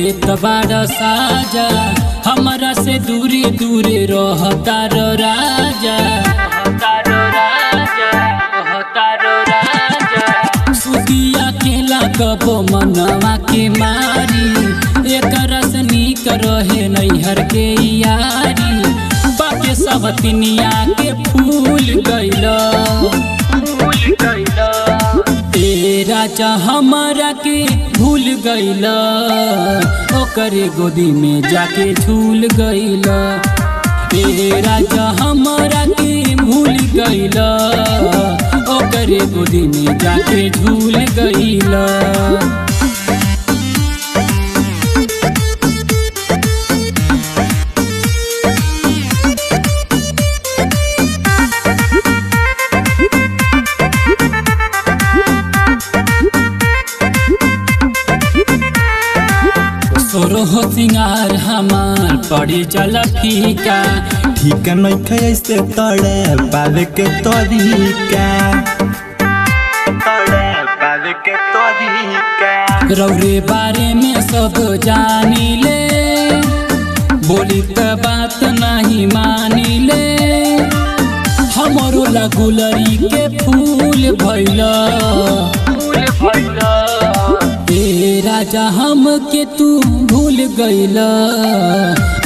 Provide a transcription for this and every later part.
देत बाड़ साजा हमरा से दूरे दूरे रहता रो राजा सुदिया केला कबो मनवा के मारी एक रस नीक रहे नैहर के यारी बाके सब तिनिया के फूल गइल राजा हमारा के भूल गइल ओकरे गोदी में जाके झूल गइल राजा हमारा के भूल गइल ओकरे गोदी में जाके झूल गइल। सोरो सिंगार हमार पड़ी चल फीका ठीक नहीं ऐसे तड़े पावे के तरीका रौरे बारे में सब जानी ले बोली त बात नहीं मानी ले हमरो लगुलरी के फूल भइल राजा हम के तू भूल गइल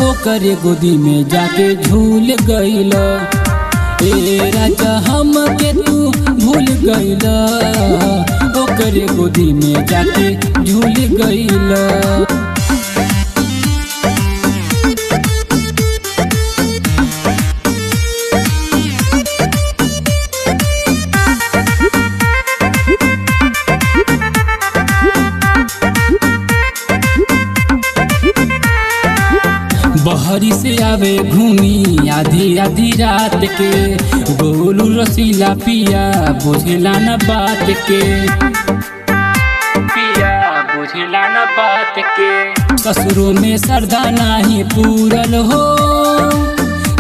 ओकरे गोदी में जाके झूल गइल राजा हम के तू भूल गइल ओकरे गोदी में जाके झूल गइल। बहरी से आवे घूमी आधी आधी रात के गोलू रसीला पिया बुझला न बात के ससुरों में सरदा नहीं पूरल हो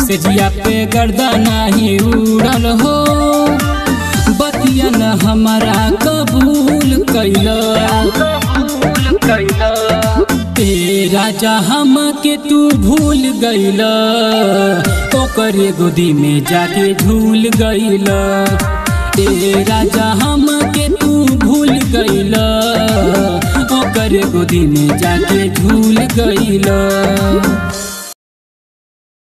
सेजिया पे गर्दा नहीं उड़ल हो बतिया न हमारा कबूल कैल राजा हम के तू भूल गइल ओकरे गोदी में जाके झूल गइल राजा हम के तू भूल गइल ओकरे गोदी में जाके झूल गइल।